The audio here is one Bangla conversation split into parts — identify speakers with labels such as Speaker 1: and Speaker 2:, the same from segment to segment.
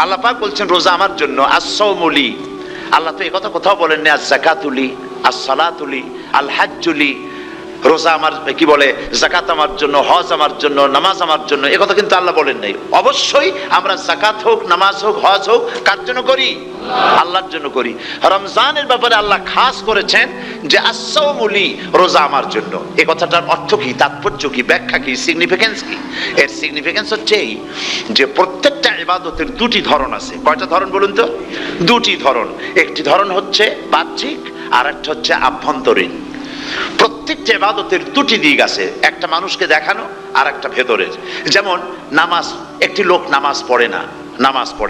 Speaker 1: আল্লাহ পাক বলছেন রোজা আমার জন্য, আস-সাওমুলি। আল্লাহ তো এই কথা কোথাও বলেননি আজ-যাকাতুলি, আস-সালাতুলি, আল-হাজ্জুলি। রোজা আমার কি বলে, যাকাত আমার জন্য, হজ আমার জন্য, নামাজ আমার জন্য, এ কথা কিন্তু আল্লাহ বলেন নাই। অবশ্যই আমরা যাকাত হোক, নামাজ হোক, হজ হোক, কার জন্য করি? আল্লাহর জন্য করি। রমজানের ব্যাপারে আল্লাহ খাস করেছেন যে আস-সাওমুলি, রোজা আমার জন্য। এই কথাটার অর্থ কি, তাৎপর্য কি, ব্যাখ্যা কি, সিগনিফিকেন্স কি? এর সিগনিফিকেন্স হচ্ছে এই যে প্রত্যেকটা ইবাদতের দুটি ধরন আছে। কয়টা ধরন বলুন তো? দুটি ধরন। একটি ধরন হচ্ছে বাহ্যিক, আর একটা হচ্ছে আভ্যন্তরীণ। প্রত্যেকটা ইবাদতের দুটি দিক আছে, একটা মানুষকে দেখানো আর একটা ভেতরের। যেমন নামাজ, একটি লোক নামাজ পড়ে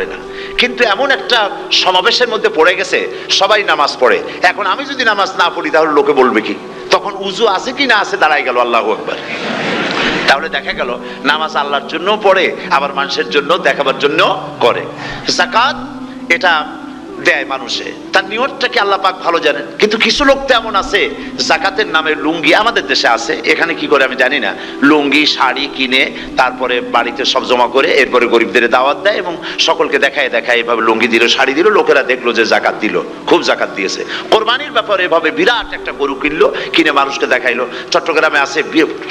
Speaker 1: না, কিন্তু এমন একটা সমাবেশের মধ্যে পড়ে গেছে, সবাই নামাজ পড়ে। এখন আমি যদি নামাজ না পড়ি তাহলে লোকে বলবে কি? তখন উজু আছে কি না আছে দাঁড়াই গেল, আল্লাহু আকবার। তাহলে দেখা গেল নামাজ আল্লাহর জন্য পড়ে, আবার মানুষের জন্য দেখাবার জন্য করে। যাকাত এটা দেয় মানুষে, তার নিয়তটাকে আল্লাহ পাক ভালো জানেন। কিন্তু কিছু লোক তো এমন আছে, যাকাতের নামে লুঙ্গি, আমাদের দেশে আছে, এখানে কি করে আমি জানি না, লুঙ্গি শাড়ি কিনে তারপরে বাড়িতে সব জমা করে এরপরে গরিবদের দাওয়াত দেয় এবং সকলকে দেখায় এভাবে লুঙ্গি দিল, শাড়ি দিল, লোকেরা দেখলো যে যাকাত দিল, খুব যাকাত দিয়েছে। কোরবানির ব্যাপারে এভাবে বিরাট একটা গরু কিনলো, কিনে মানুষকে দেখাইলো। চট্টগ্রামে আছে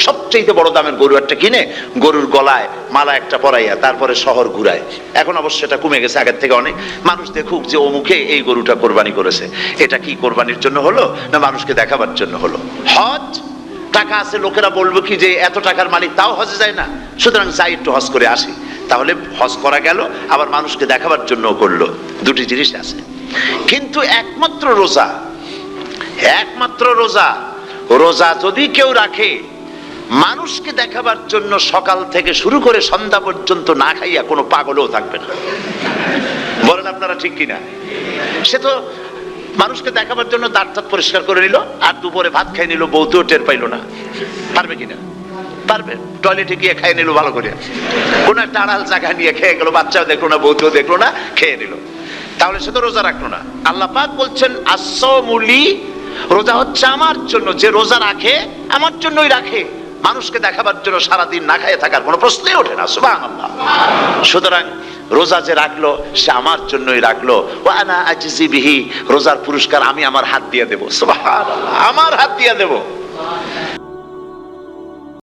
Speaker 1: সবচেয়ে বড় দামের গরু একটা কিনে গরুর গলায় মালা একটা পরাইয়া তারপরে শহর ঘুরায়। এখন অবশ্য এটা কমে গেছে আগের থেকে অনেক। মানুষ দেখুক যে মুখে এই গরুটা কোরবানি করেছে। এটা কি কোরবানির জন্য হলো না মানুষকে দেখাবার জন্য হলো? হজ, টাকা আছে, লোকেরা বলবো কি যে এত টাকার মালিক তাও হজে যায় না, সুতরাং যাই একটু হজ করে আসি। তাহলে হজ করা গেল, আবার মানুষকে দেখাবার জন্য করলো। দুটি জিনিস আছে। কিন্তু একমাত্র রোজা যদি কেউ রাখে মানুষকে দেখাবার জন্য, সকাল থেকে শুরু করে সন্ধ্যা পর্যন্ত না খাইয়া কোনো পাগলও থাকবে না। বলেন আপনারা ঠিক কিনা? সে তো মানুষকে দেখাবার জন্য দাঁত পরিষ্কার করে নিল, আর দুপুরে ভাত খাই নিল, বউতেও টের পাইল না। পারবে কিনা? পারবে। টয়লেটে গিয়ে খাই নিল ভালো করে, কোন একটা আড়াল জায়গা নিয়ে খেয়ে গেল, বাচ্চাও দেখলো না, বউতেও দেখলো না, খেয়ে নিল। তাহলে সে তো রোজা রাখলো না। আল্লাহ পাক বলছেন আস-সাওমুলি, রোজা হচ্ছে আমার জন্য। যে রোজা রাখে আমার জন্যই রাখে, মানুষকে দেখাবার জন্য সারাদিন না খাইয়ে থাকার কোনো প্রশ্নই ওঠে না। সুবহানাল্লাহ। সুতরাং রোজা যে রাখলো সে আমার জন্যই রাখলো। ওয়া আনা আজজি বিহি, রোজার পুরস্কার আমি আমার হাত দিয়ে দেব। সুবহানাল্লাহ, আমার হাত দিয়ে দেব।